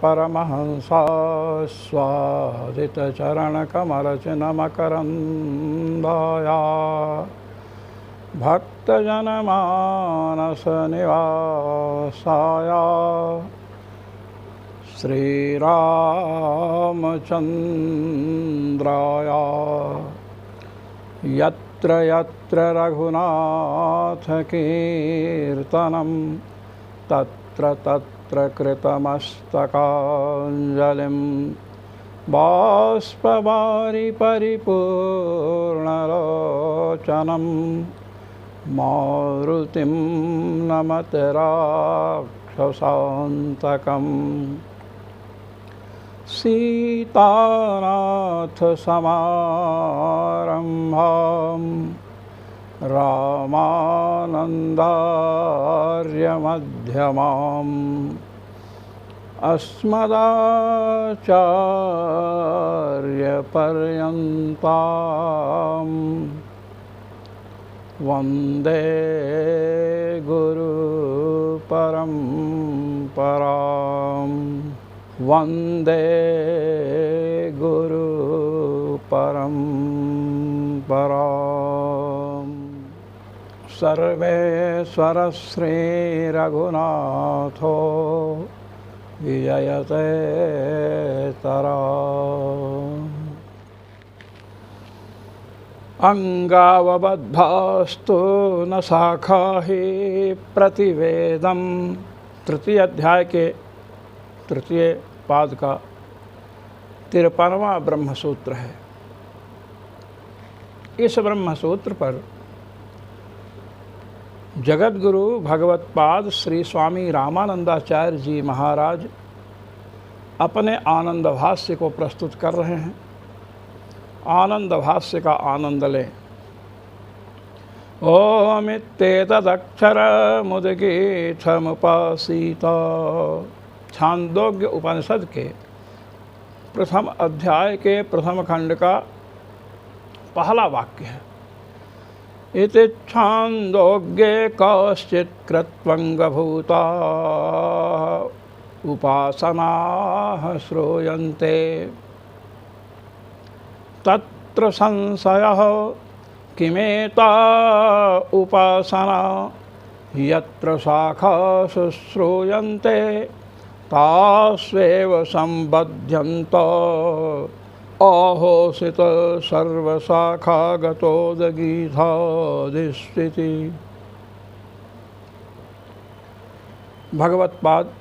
परमहंसा स्वादितचरणकमलचिन्मकरन्दाया भक्तजनमानसनिवासाय श्रीरामचन्द्राय यत्र यत्र रघुनाथकीर्तनं तत्र तत्र कृतमस्तकाञ्जलिं बाष्पवारि परिपूर्णलोचनं मारुतिं नमत राक्षसान्तकम् सीतानाथसमारम्भां रामानन्दार्यमध्यमाम् अस्मदाचार्यपर्यन्तां वन्दे गुरुपरम्पराम् वन्दे गुरुपरम्पराम्। सर्वेश्वर श्रीरघुनाथो विजयते तराम्। अंगावबद्धास्तु न शाखा ही प्रतिवेदम। तृतीय अध्याय के तृतीय पाद का 53वां ब्रह्मसूत्र है। इस ब्रह्मसूत्र पर जगतगुरु भगवत्पाद श्री स्वामी रामानंदाचार्य जी महाराज अपने आनंद भाष्य को प्रस्तुत कर रहे हैं। आनंद भाष्य का आनंद लें। ओमित्येतदक्षरमुद्गीतमुपासीत। छांदोग्य उपनिषद के प्रथम अध्याय के प्रथम खंड का पहला वाक्य है। इति छांदोग्ये कश्चित् कृत्वंगभूता उपासनाः श्रूयन्ते तत्र संशयः किमेता उपासना यत्र शाखासु श्रूयन्ते तास्वेव सम्बध्यन्त आहोसित सर्वशाखागतोदगीधादिस्थिति। भगवत्पाद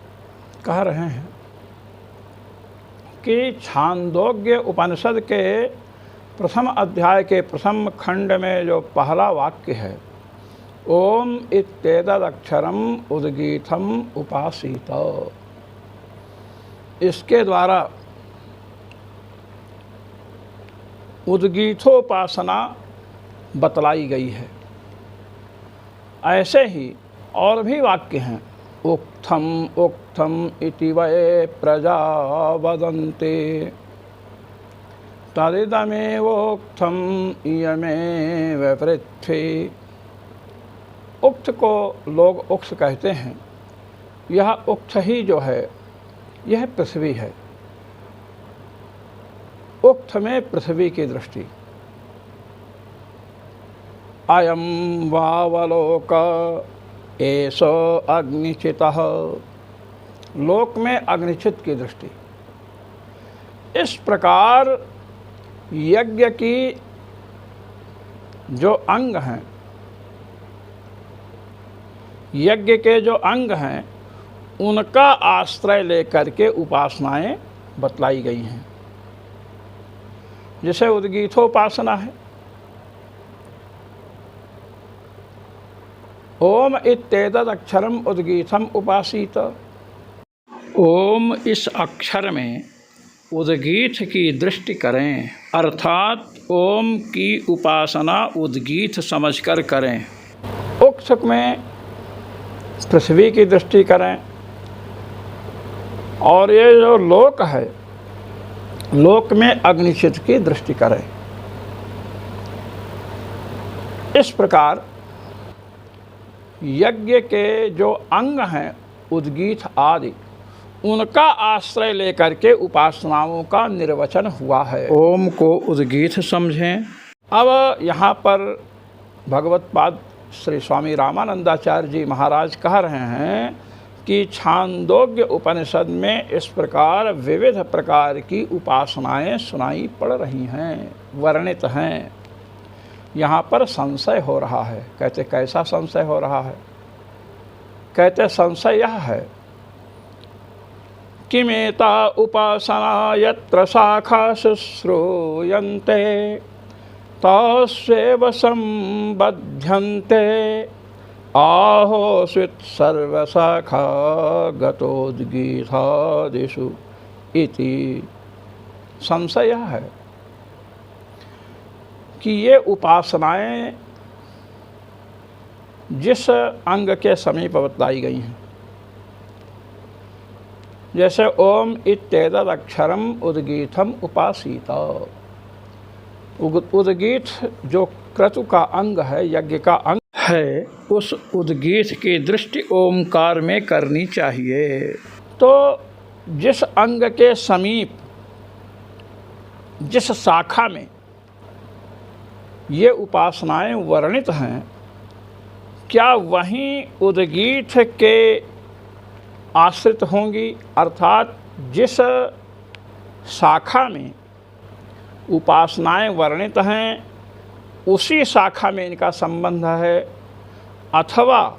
कह रहे हैं कि छांदोग्य उपनिषद के प्रथम अध्याय के प्रथम खंड में जो पहला वाक्य है, ओम इत्येतदक्षरम उद्गीतम उपासीत, इसके द्वारा उद्गीथोपासना बतलाई गई है। ऐसे ही और भी वाक्य हैं। उक्थम उक्थम इति वै प्रजा वदन्ते तदिदमेवोक्थम इयमेव पृथ्वी। उक्त को लोग उक्त कहते हैं। यह उक्त ही जो है यह पृथ्वी है। उक्त में पृथ्वी की दृष्टि। अयम वावलोक एषो अग्निचितः। लोक में अग्निचित की दृष्टि। इस प्रकार यज्ञ की जो अंग हैं, यज्ञ के जो अंग हैं, उनका आश्रय लेकर के उपासनाएं बतलाई गई हैं। जैसे उद्गीथोपासना है। ओम इत्येतद अक्षरम उद्गीथम उपासीत। ओम इस अक्षर में उद्गीथ की दृष्टि करें, अर्थात ओम की उपासना उद्गीथ समझकर करें। उक्त में पृथ्वी की दृष्टि करें। और ये जो लोक है, लोक में अग्निचित की दृष्टि करें। इस प्रकार यज्ञ के जो अंग हैं उद्गीथ आदि, उनका आश्रय लेकर के उपासनाओं का निर्वचन हुआ है। ओम को उद्गीत समझें। अब यहाँ पर भगवत्पाद श्री स्वामी रामानंदाचार्य जी महाराज कह रहे हैं कि छांदोग्य उपनिषद में इस प्रकार विविध प्रकार की उपासनाएं सुनाई पड़ रही हैं, वर्णित हैं। यहाँ पर संशय हो रहा है। कहते कैसा संशय हो रहा है? कहते संशय यह है किमेता उपासना यत्र शाखा शुश्रूयन्ते तस्वेव संबध्यन्ते आहोस्वित् सर्वशाखा गतोद्गीतादिषु इति। संशय यह है कि ये उपासनाएं जिस अंग के समीप बताई गई हैं, जैसे ओम इत्येतद् अक्षरम उद्गीतम उपासीत। उद्गीत जो क्रतु का अंग है, यज्ञ का अंग है, उस उद्गीत की दृष्टि ओमकार में करनी चाहिए। तो जिस अंग के समीप, जिस शाखा में ये उपासनाएं वर्णित हैं, क्या वहीं उद्गीत के आश्रित होंगी? अर्थात जिस शाखा में उपासनाएं वर्णित हैं उसी शाखा में इनका संबंध है, अथवा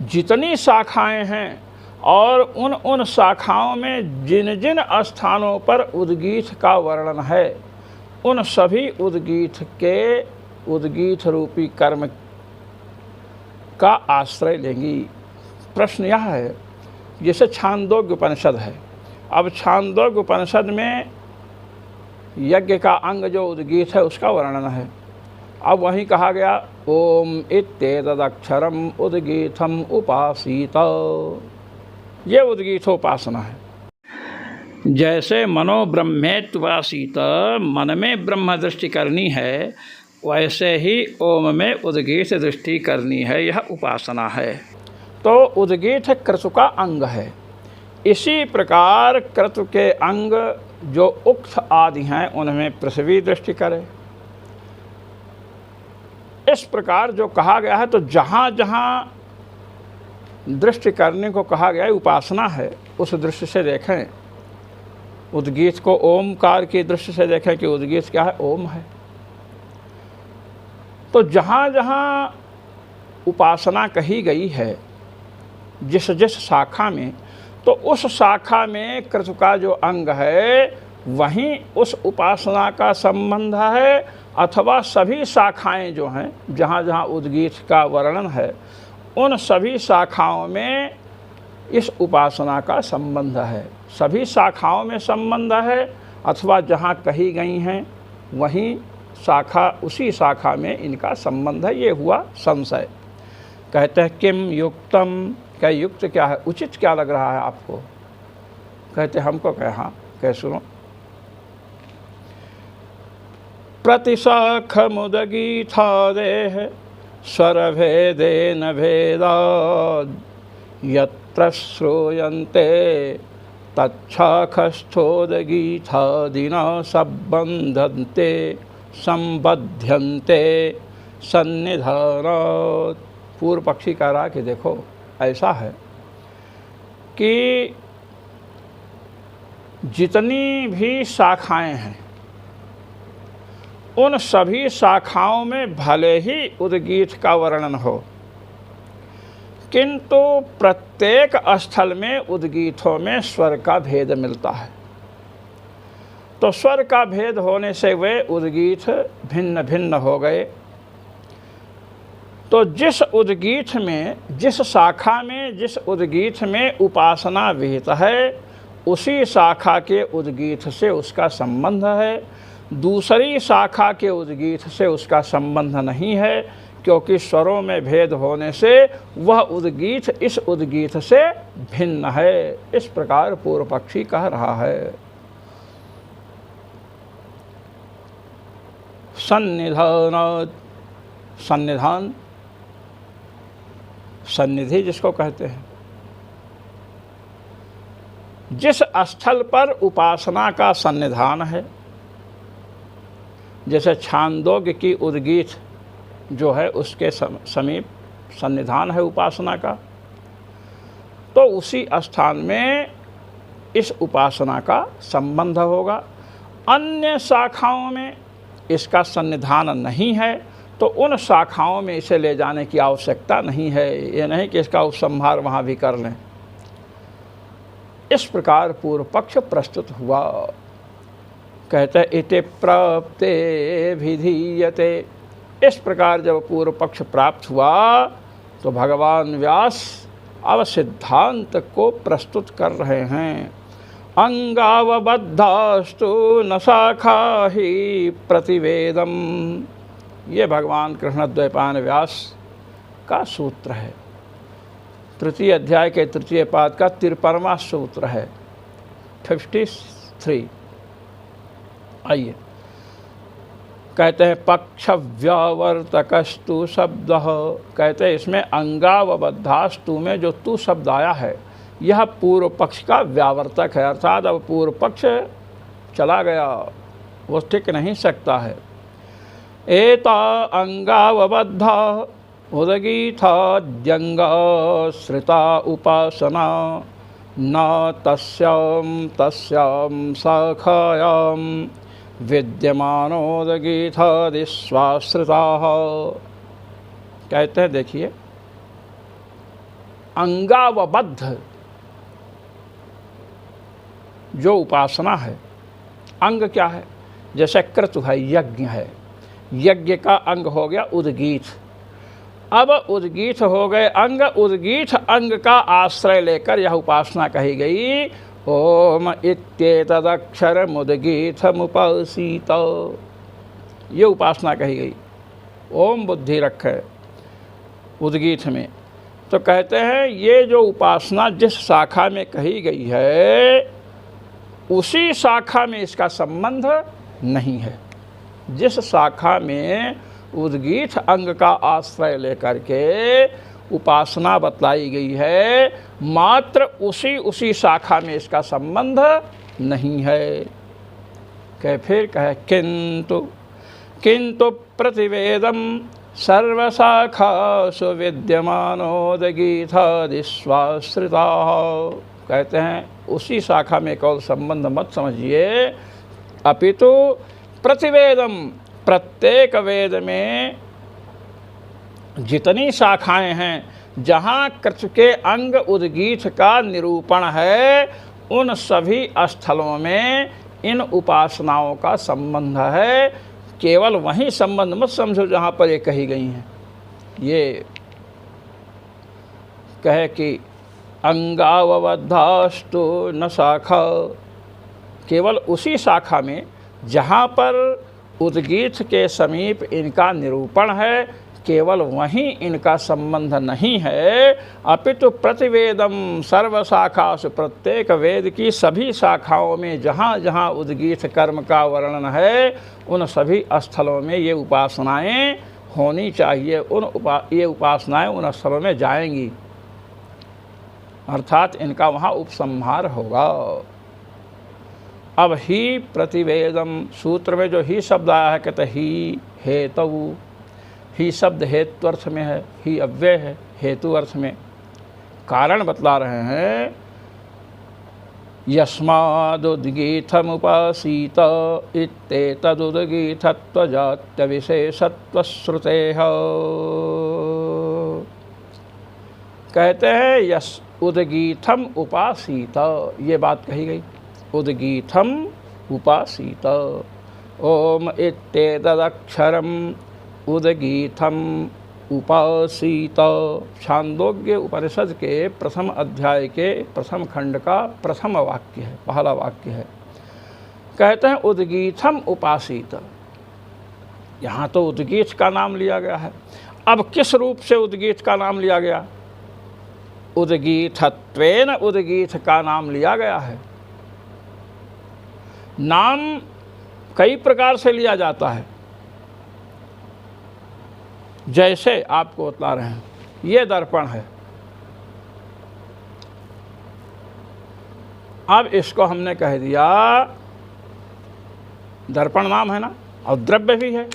जितनी शाखाएं हैं और उन शाखाओं में जिन जिन स्थानों पर उद्गीत का वर्णन है, उन सभी उद्गीत के उद्गीत रूपी कर्म का आश्रय लेंगी। प्रश्न यह है, जैसे छांदोग्य उपनिषद है, अब छांदोग्य उपनिषद में यज्ञ का अंग जो उद्गीत है उसका वर्णन है। अब वहीं कहा गया ओम इत्येतद् अक्षरम उद्गीतम उपासीत, ये उद्गीतोपासना है। जैसे मनोब्रह्मेत्वासीत, मन में ब्रह्म दृष्टि करनी है, वैसे ही ओम में उद्गीत दृष्टि करनी है, यह उपासना है। तो उद्गीत क्रतु का अंग है। इसी प्रकार क्रतु के अंग जो उक्त आदि हैं उनमें पृथ्वी दृष्टि करे। इस प्रकार जो कहा गया है, तो जहाँ जहाँ दृष्टि करने को कहा गया है, उपासना है, उस दृष्टि से देखें। उद्गीत को ओमकार की दृष्टि से देखें कि उद्गीत क्या है, ओम है। तो जहाँ जहाँ उपासना कही गई है, जिस जिस शाखा में, तो उस शाखा में क्रतु का जो अंग है वहीं उस उपासना का संबंध है, अथवा सभी शाखाएं जो हैं जहाँ जहाँ उद्गीत का वर्णन है उन सभी शाखाओं में इस उपासना का संबंध है। सभी शाखाओं में संबंध है, अथवा जहाँ कही गई हैं वहीं शाखा, उसी शाखा में इनका संबंध है। ये हुआ संशय। कहते हैं किम युक्तम, क्या युक्त क्या है, उचित क्या लग रहा है आपको? कहते हमको कहे हाँ, कह सुनो। प्रतिशाख मुदगीतादेह स्वरभेदेन भेदाद् यत्र श्रूयन्ते तच्छाखस्थोदगीतादिना संबध्यन्ते सन्निधानात्। पूर्व पक्षी कह रहा कि देखो ऐसा है कि जितनी भी शाखाएं हैं उन सभी शाखाओं में भले ही उद्गीत का वर्णन हो, किंतु प्रत्येक स्थल में उद्गीतों में स्वर का भेद मिलता है। तो स्वर का भेद होने से वे उद्गीत भिन्न भिन्न हो गए। तो जिस उद्गीत में, जिस शाखा में, जिस उद्गीत में उपासना विहित है उसी शाखा के उद्गीत से उसका संबंध है, दूसरी शाखा के उद्गीत से उसका संबंध नहीं है, क्योंकि स्वरों में भेद होने से वह उद्गीत इस उद्गीत से भिन्न है। इस प्रकार पूर्व पक्षी कह रहा है। सन्निधान, सन्निधान, सन्निधि जिसको कहते हैं, जिस स्थल पर उपासना का सन्निधान है, जैसे छांदोग्य की उद्गीत जो है उसके समीप सन्निधान है उपासना का, तो उसी स्थान में इस उपासना का संबंध होगा। अन्य शाखाओं में इसका सन्निधान नहीं है तो उन शाखाओं में इसे ले जाने की आवश्यकता नहीं है। ये नहीं कि इसका उपसंहार वहाँ भी कर लें। इस प्रकार पूर्व पक्ष प्रस्तुत हुआ। कहते इति प्राप्ते विधीयते। इस प्रकार जब पूर्व पक्ष प्राप्त हुआ तो भगवान व्यास अब सिद्धांत को प्रस्तुत कर रहे हैं। अंगावबद्धास्तु न शाखा ही प्रतिवेदम। ये भगवान कृष्णद्वैपायन व्यास का सूत्र है। तृतीय अध्याय के तृतीय पाद का 53वां सूत्र है, 53। आइए, कहते हैं पक्ष व्यावर्तकस्तु शब्द। कहते हैं इसमें अंगावबद्धास्तु में जो तू शब्द आया है यह पूर्व पक्ष का व्यावर्तक है, अर्थात अब पूर्व पक्ष चला गया, वो टिक नहीं सकता है। एता अंगावबद्धा उदगीथाद्यंगा श्रिता उपासना न तस्यां शाखायां विद्यमानोदगीथादिस्वाश्रिताः। कहते हैं देखिए, अंगावबद्ध जो उपासना है, अंग क्या है? जैसे क्रतु है, यज्ञ है, यज्ञ का अंग हो गया उद्गीथ। अब उद्गीथ हो गए अंग, उद्गीथ अंग का आश्रय लेकर यह उपासना कही गई। ओम इत्येतदक्षरमुद्गीथमुपासीत, ये उपासना कही गई। ओम बुद्धि रखे उद्गीथ में। तो कहते हैं ये जो उपासना जिस शाखा में कही गई है उसी शाखा में इसका संबंध नहीं है। जिस शाखा में उद्गीथ अंग का आश्रय लेकर के उपासना बतलाई गई है, मात्र उसी शाखा में इसका संबंध नहीं है। फिर कहे किंतु प्रतिवेदम सर्वशाखासु विद्यमानोदगीथादिस्वाश्रिता। कहते हैं उसी शाखा में केवल संबंध मत समझिए, अपितु प्रतिवेदम, प्रत्येक वेद में जितनी शाखाएं हैं जहाँ कृत के अंग उद्गीथ का निरूपण है उन सभी स्थलों में इन उपासनाओं का संबंध है। केवल वहीं संबंध मत समझो जहाँ पर ये कही गई हैं। ये कहे कि अंगावबद्धास्तु न शाखा, केवल उसी शाखा में जहाँ पर उद्गीथ के समीप इनका निरूपण है, केवल वहीं इनका संबंध नहीं है। अपितु प्रतिवेदम सर्वशाखासु, प्रत्येक वेद की सभी शाखाओं में जहाँ जहाँ उद्गीथ कर्म का वर्णन है उन सभी स्थलों में ये उपासनाएं होनी चाहिए। ये उपासनाएं उन स्थलों में जाएंगी, अर्थात इनका वहाँ उपसंहार होगा। अब ही प्रतिवेदम सूत्र में जो ही शब्द आया है, कहते ही हेतु। ही शब्द हेतु अर्थ में है, ही अव्यय है हेतु अर्थ में। कारण बतला रहे हैं, यस्मादुद्गीथमुपासीत इत्येतदुद्गीथत्वजात्य विशेषत्वश्रुतेः। कहते हैं यस उद्गीथम उपासीत, ये बात कही गई, उद्गीथम उपासीत। ओम इत्येतदक्षरम उद्गीथम उपासीत। छांदोग्य उपनिषद के प्रथम अध्याय के प्रथम खंड का प्रथम वाक्य है, पहला वाक्य है। कहते हैं उद्गीथम उपासीत। यहाँ तो उद्गीथ का नाम लिया गया है। अब किस रूप से उद्गीथ का नाम लिया गया? उद्गीथत्वेन उद्गीथ का नाम लिया गया है। नाम कई प्रकार से लिया जाता है, जैसे आपको बता रहे हैं, ये दर्पण है, अब इसको हमने कह दिया, दर्पण नाम है ना और द्रव्य भी है।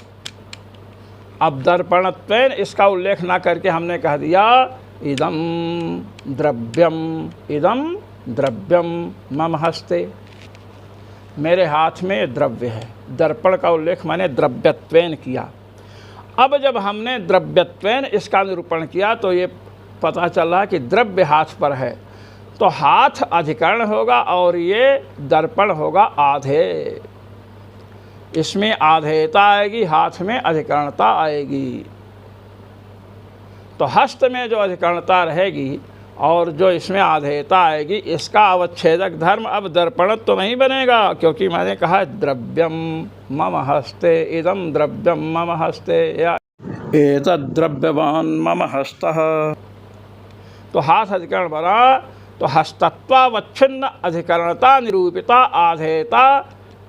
अब दर्पणत्वेन इसका उल्लेख ना करके हमने कह दिया इदम द्रव्यम मम हस्ते, मेरे हाथ में द्रव्य है। दर्पण का उल्लेख मैंने द्रव्यत्वेन किया। अब जब हमने द्रव्यत्वेन इसका निरूपण किया तो ये पता चल रहा कि द्रव्य हाथ पर है, तो हाथ अधिकरण होगा और ये दर्पण होगा आधे। इसमें आधेयता आएगी, हाथ में अधिकरणता आएगी। तो हस्त में जो अधिकरणता रहेगी और जो इसमें आधेयता आएगी, इसका अवच्छेदक धर्म अब दर्पणत्व तो नहीं बनेगा, क्योंकि मैंने कहा द्रव्यम मम हस्ते, इदम द्रव्यम मम हस्ते या एतद् द्रव्यवान मम हस्तः। तो हाथ अधिकरण बना, तो हस्तत्वावच्छिन्न अधिकरणता निरूपिता आधेयता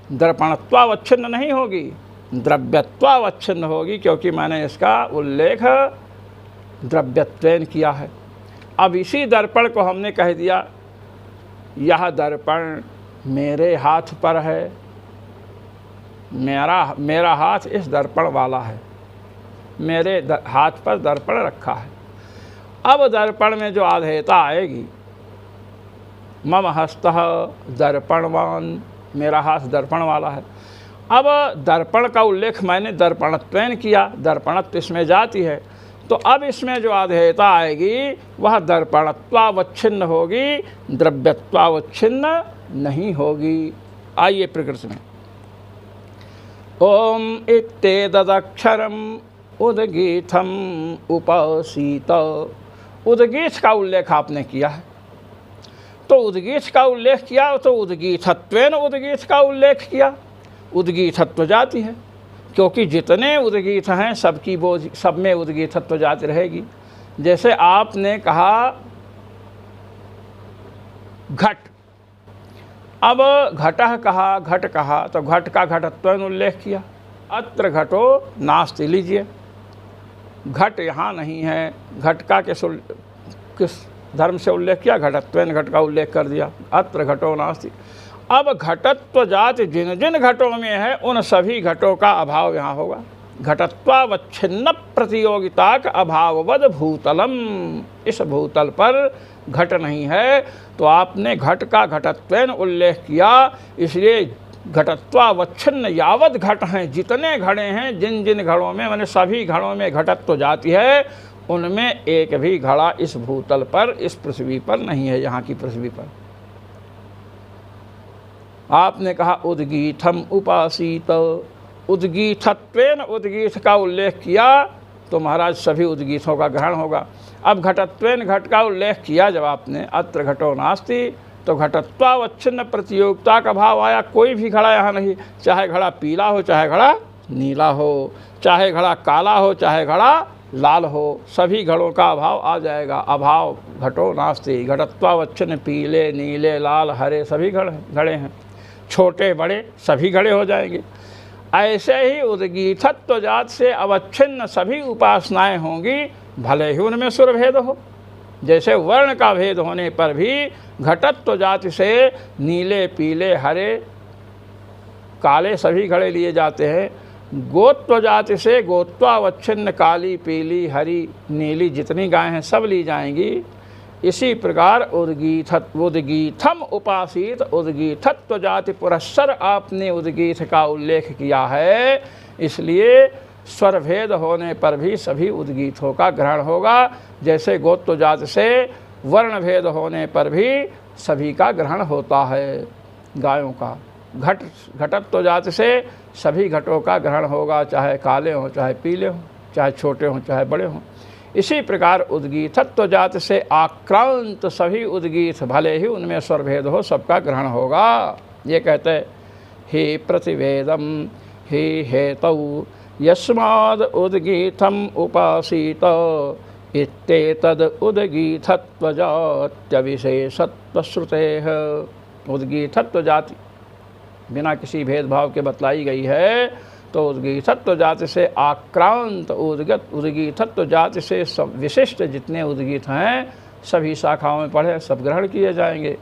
दर्पणत्वावच्छिन्न नहीं होगी, द्रव्यत्वावच्छिन्न होगी, क्योंकि मैंने इसका उल्लेख द्रव्यत्वेन किया है। अब इसी दर्पण को हमने कह दिया यह दर्पण मेरे हाथ पर है, मेरा हाथ इस दर्पण वाला है, मेरे हाथ पर दर्पण रखा है। अब दर्पण में जो आधेयता आएगी, मम हस्तः दर्पणवान, मेरा हाथ दर्पण वाला है। अब दर्पण का उल्लेख मैंने दर्पणत्वेन किया, दर्पणत्व इसमें जाती है, तो अब इसमें जो आधेयता आएगी वह दर्पणत्वावच्छिन्न होगी, द्रव्यत्वावच्छिन्न नहीं होगी। आइए प्रकृति में, ओम इत्येतदक्षरम उद्गीथम उपासीत, उद्गीथ का उल्लेख आपने किया है। तो उद्गीथ का उल्लेख किया तो उद्गीथत्वेन उद्गीथ का उल्लेख किया, उद्गीथत्व जाति है, क्योंकि जितने उद्गीथ हैं सबकी वो सब में उद्गीथत्व जाति रहेगी। जैसे आपने कहा घट, अब घटः कहा, घट कहा, तो घट का घटत्वेन उल्लेख किया। अत्र घटो नास्ति, लीजिए घट यहाँ नहीं है, घट का किस धर्म से उल्लेख किया, घटत्वेन घट का उल्लेख कर दिया, अत्र घटो नास्ति। अब घटत्व जाति जिन जिन घटों में है उन सभी घटों का अभाव यहाँ होगा। घटत्वावच्छिन्न प्रतियोगिता का अभाववद भूतलम, इस भूतल पर घट नहीं है, तो आपने घट का घटत्वेन उल्लेख किया। इसलिए घटत्वावच्छिन्न यावत घट हैं, जितने घड़े हैं, जिन जिन घड़ों में, मैंने सभी घड़ों में घटत्व जाती है, उनमें एक भी घड़ा इस भूतल पर, इस पृथ्वी पर नहीं है, यहाँ की पृथ्वी पर। आपने कहा उद्गीथम उपासीत, उद्गीथत्वेन उद्गीथ का उल्लेख किया तो महाराज सभी उद्गीथों का ग्रहण होगा। अब घटत्वेन घट का उल्लेख किया जब आपने, अत्र घटो नास्ति, तो घटत्वावच्छिन्न प्रतियोगिता का भाव आया। कोई भी घड़ा यहाँ नहीं, चाहे घड़ा पीला हो, चाहे घड़ा नीला हो, चाहे घड़ा काला हो, चाहे घड़ा लाल हो, सभी घड़ों का अभाव आ जाएगा। अभाव घटो नास्ति, घटत्वावच्छिन्न पीले, नीले, लाल, हरे सभी घड़े हैं, छोटे बड़े सभी घड़े हो जाएंगे। ऐसे ही उद्गीथत्व जात से अवच्छिन्न सभी उपासनाएं होंगी, भले ही उनमें सुर भेद हो। जैसे वर्ण का भेद होने पर भी घटत्व जाति से नीले, पीले, हरे, काले सभी घड़े लिए जाते हैं। गोत्व जाति से गोत्वावच्छिन्न काली, पीली, हरी, नीली जितनी गायें हैं सब ली जाएंगी। इसी प्रकार उद्गीथम उपासित, उद्गीथत्व जाति पुरस्सर आपने उद्गीथ का उल्लेख किया है, इसलिए स्वर भेद होने पर भी सभी उद्गीथों का ग्रहण होगा। जैसे गोत्व जाति से वर्ण भेद होने पर भी सभी का ग्रहण होता है, गायों का। घटत्व जाति से सभी घटों का ग्रहण होगा, चाहे काले हों, चाहे पीले हों, चाहे छोटे हों, चाहे बड़े हों। इसी प्रकार उद्गीथत्व जाति से आक्रांत सभी उद्गीथ, भले ही उनमें स्वर भेद हो, सबका ग्रहण होगा। ये कहते हे प्रतिवेदम हे हेतौ यस्माद् उद्गीथम उपासीत इत्येतद् उद्गीथत्व जात्यविशेषत्व श्रुतेः। उद्गीथत्व जाति बिना किसी भेदभाव के बतलाई गई है, तो उद्गीथत्व जाति से आक्रांत उद्गीथत्व जाति से सब विशिष्ट जितने उद्गीत हैं सभी शाखाओं में पढ़े, सब ग्रहण किए जाएंगे।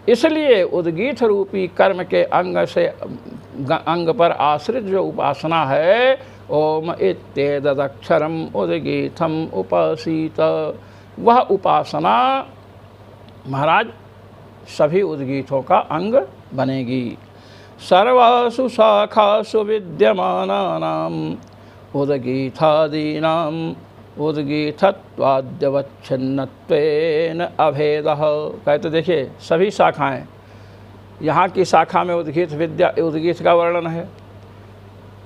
इसलिए उद्गीत रूपी कर्म के अंग पर आश्रित जो उपासना है, ओम इत्येतदक्षरम उद्गीतम उपासीत, वह उपासना महाराज सभी उद्गीतों का अंग बनेगी। सर्वासु शाखासु विद्यमानानाम उद्गीतादीनाम उद्गीतत्वाद्यवच्छिन्नत्वेन अभेदः। कहते देखिए सभी शाखाएं, यहाँ की शाखा में उद्गीत का वर्णन है,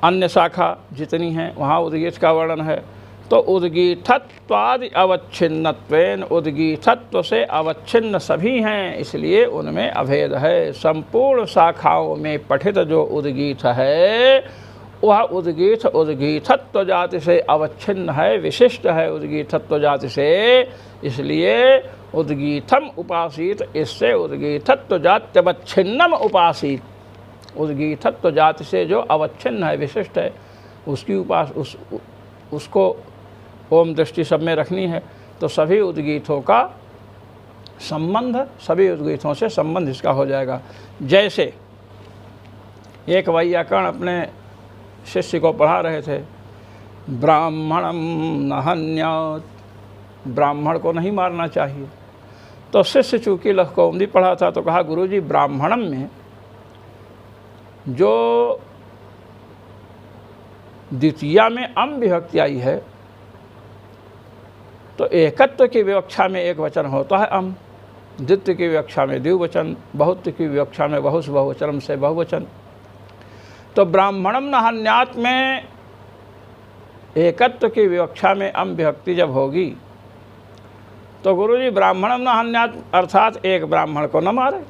अन्य शाखा जितनी हैं वहाँ उद्गीत का वर्णन है। तो उद्गीतत्वादि अवच्छिन्नत्वेन, उद्गीतत्व से अवच्छिन्न सभी हैं, इसलिए उनमें अभेद है। संपूर्ण शाखाओं में पठित जो उद्गीत है वह उद्गीतत्व जाति से अवच्छिन्न है, विशिष्ट है उद्गीतत्व जाति से, इसलिए उद्गीतम उपासित, इससे उद्गीतत्व जात्यवच्छिन्नम उपासित, उद्गीतत्व जाति से जो अवच्छिन्न है, विशिष्ट है, उसकी उसको ओम दृष्टि सब में रखनी है। तो सभी उद्गीतों का संबंध, सभी उद्गीतों से संबंध इसका हो जाएगा। जैसे एक वैयाकरण अपने शिष्य को पढ़ा रहे थे, ब्राह्मणम न हन्यात्, ब्राह्मण को नहीं मारना चाहिए। तो शिष्य चूँकि लखकौमुदी पढ़ा था तो कहा गुरुजी ब्राह्मणम में जो द्वितीया में अम विभक्ति आई है तो एकत्व की विवक्षा में एक वचन होता है अम, द्वितीय की विवक्षा में द्विवचन, बहुत्व की विवक्षा में बहुस बहुवचन से बहुवचन। तो ब्राह्मणम न हन्यात् में एकत्व की विवक्षा में अम विभक्ति जब होगी तो गुरुजी ब्राह्मणम न हन्यात् अर्थात एक ब्राह्मण को न मारे,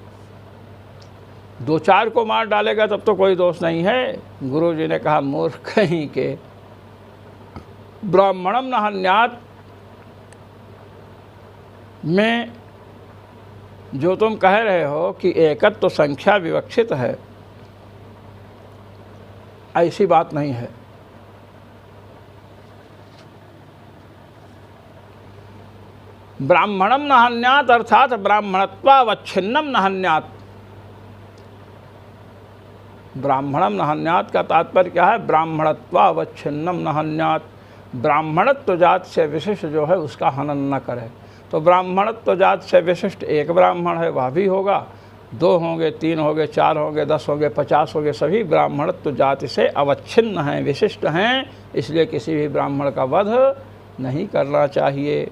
दो चार को मार डालेगा तब तो कोई दोष नहीं है। गुरुजी ने कहा मूर्ख कहीं के, ब्राह्मणम न हन्यात् में जो तुम कह रहे हो कि एकत्व संख्या विवक्षित है, ऐसी बात नहीं है। ब्राह्मणम न हन्यात् अर्थात ब्राह्मणत्वावच्छिन्नम न हन्यात्। ब्राह्मणम न हन्यात् का तात्पर्य क्या है? ब्राह्मणत्वावच्छिन्नम न हन्यात्, ब्राह्मणत्व जात से विशिष्ट जो है उसका हनन न करे। तो ब्राह्मणत्व जात से विशिष्ट एक ब्राह्मण है, वह भी होगा, दो होंगे, तीन होंगे, चार होंगे, 10 होंगे, 50 होंगे, सभी ब्राह्मणत्व जाति से अवच्छिन्न हैं, विशिष्ट हैं, इसलिए किसी भी ब्राह्मण का वध नहीं करना चाहिए।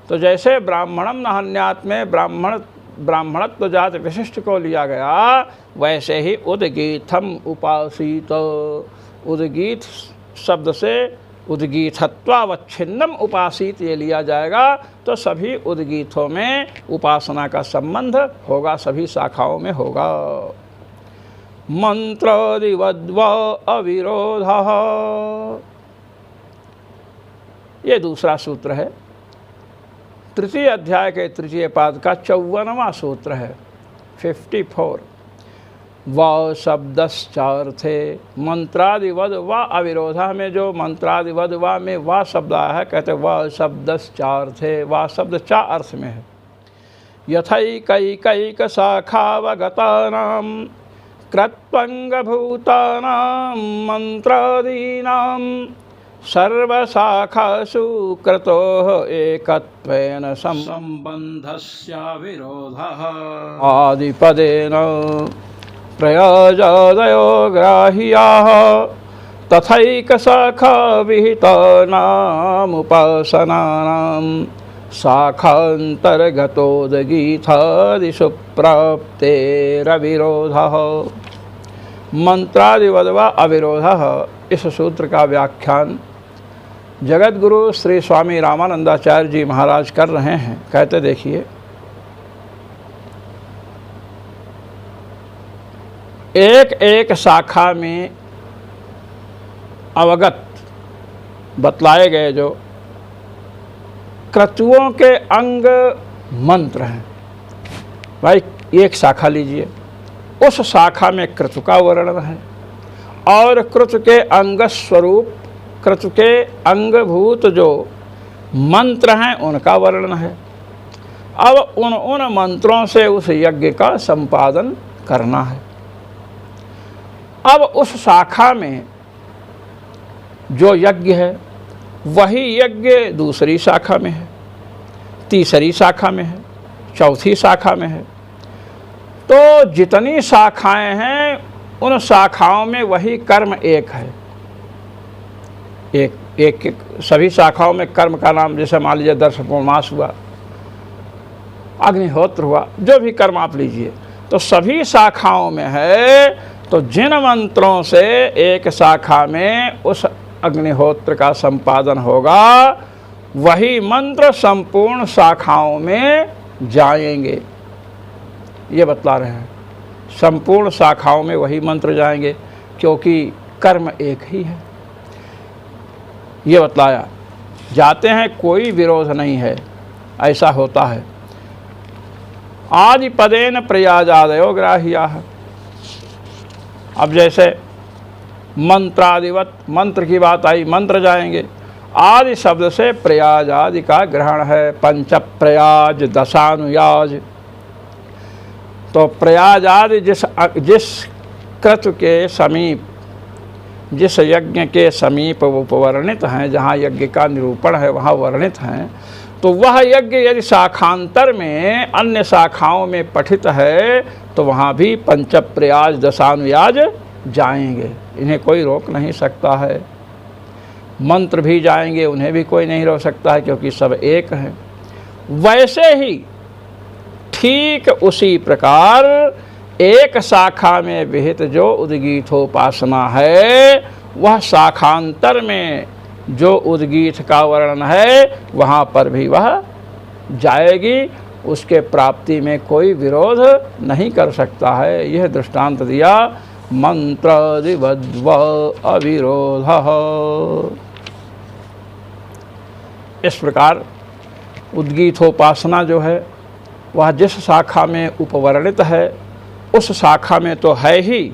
तो जैसे ब्राह्मणम न हन्यात् में ब्राह्मणत्व जाति विशिष्ट को लिया गया, वैसे ही उद्गीतम उपासित, उद्गीत शब्द से उद्गीतत्वावच्छिन्नम उपासित ये लिया जाएगा। तो सभी उद्गीतों में उपासना का संबंध होगा, सभी शाखाओं में होगा। मंत्रादिवद्वा अविरोधः, ये दूसरा सूत्र है, तृतीय अध्याय के तृतीय पाद का 54वां सूत्र है, 54। व शब्दश्चार्थे मंत्रादिवद व अविरोधा में जो मंत्रादिवद व में व शब्द आया है, कहते व शब्दश्चार्थे, व शब्द चा अर्थ में है। यथैकैकैक शाखावगतानां कृत्वंगभूतानां मंत्रादीनां सर्वशाखासु क्रतोः एकत्वेन संबन्धस्याविरोधः आदिपदेन प्रयोजादयो ग्राह्याः तथैकशाखा विहितानामुपासनानां शाखान्तर्गतोद्गीतादिषु प्राप्तेरविरोधः। मंत्रादिवद्वा अविरोधः, इस सूत्र का व्याख्यान जगत गुरु श्री स्वामी रामानंदाचार्य जी महाराज कर रहे हैं। कहते देखिए, एक एक शाखा में अवगत बतलाए गए जो क्रतुओं के अंग मंत्र हैं, भाई एक शाखा लीजिए, उस शाखा में क्रतु का वर्णन है और क्रतु के अंग स्वरूप, क्रतु के अंगभूत जो मंत्र हैं उनका वर्णन है। अब उन मंत्रों से उस यज्ञ का संपादन करना है। अब उस शाखा में जो यज्ञ है वही यज्ञ दूसरी शाखा में है, तीसरी शाखा में है, चौथी शाखा में है। तो जितनी शाखाएं हैं उन शाखाओं में वही कर्म एक है। एक सभी शाखाओं में कर्म का नाम, जैसे मान लीजिए दर्शपूर्णमास हुआ, अग्निहोत्र हुआ, जो भी कर्म आप लीजिए, तो सभी शाखाओं में है। तो जिन मंत्रों से एक शाखा में उस अग्निहोत्र का संपादन होगा वही मंत्र संपूर्ण शाखाओं में जाएंगे। ये बतला रहे हैं, संपूर्ण शाखाओं में वही मंत्र जाएंगे क्योंकि कर्म एक ही है। ये बतलाया जाते हैं, कोई विरोध नहीं है, ऐसा होता है। आदि पदेन प्रयाजादयो ग्राह्याः। अब जैसे मंत्रादिवत, मंत्र की बात आई, मंत्र जाएंगे। आदि शब्द से प्रयाज आदि का ग्रहण है, पंच प्रयाज दशानुयाज। तो प्रयाज आदि जिस क्रतु के समीप, जिस यज्ञ के समीप उपवर्णित हैं, जहाँ यज्ञ का निरूपण है वहाँ वर्णित हैं, तो वह यज्ञ यदि शाखांतर में अन्य शाखाओं में पठित है तो वहाँ भी पंच प्रयाज दशानुयाज जाएंगे, इन्हें कोई रोक नहीं सकता है। मंत्र भी जाएंगे, उन्हें भी कोई नहीं रोक सकता है क्योंकि सब एक हैं। वैसे ही ठीक उसी प्रकार एक शाखा में विहित जो उद्गीथोपासना है वह शाखांतर में जो उद्गीथ का वर्णन है वहाँ पर भी वह जाएगी, उसके प्राप्ति में कोई विरोध नहीं कर सकता है। यह दृष्टांत दिया मंत्रादिवद्व अविरोधः। इस प्रकार उद्गीथोपासना जो है वह जिस शाखा में उपवर्णित है उस शाखा में तो है ही,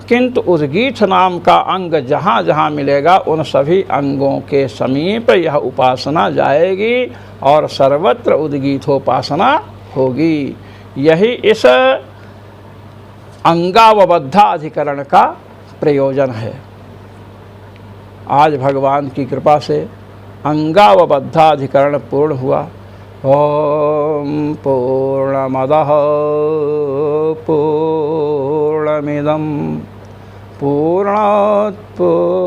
किंतु उद्गीथ नाम का अंग जहाँ जहाँ मिलेगा उन सभी अंगों के समीप यह उपासना जाएगी और सर्वत्र उद्गीथोपासना होगी। यही इस अंगावबद्धाधिकरण का प्रयोजन है। आज भगवान की कृपा से अंगावबद्धाधिकरण पूर्ण हुआ। ओम पूर्णमदः पूर्णमिदं पूर्णात् पूर्णमुदच्यते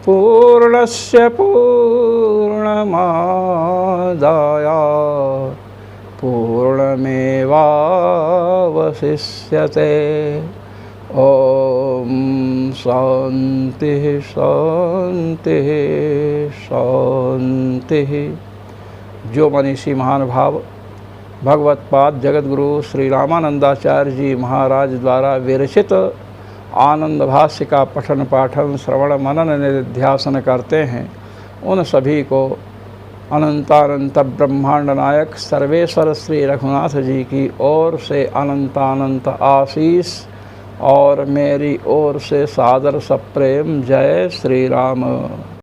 पूर्णस्य पूर्णमादाय पूर्णमेवावशिष्यते। ओम शांति शांति शांति। जो मनीषी महानुभाव भगवत्पाद जगतगुरु श्री रामानंदाचार्य जी महाराज द्वारा विरचित आनंद भाष्य का पठन पाठन श्रवण मनन निधिध्यासन करते हैं, उन सभी को अनंतानंत ब्रह्मांड नायक सर्वेश्वर श्री रघुनाथ जी की ओर से अनंतानंत आशीष और मेरी ओर से सादर सप्रेम जय श्री राम।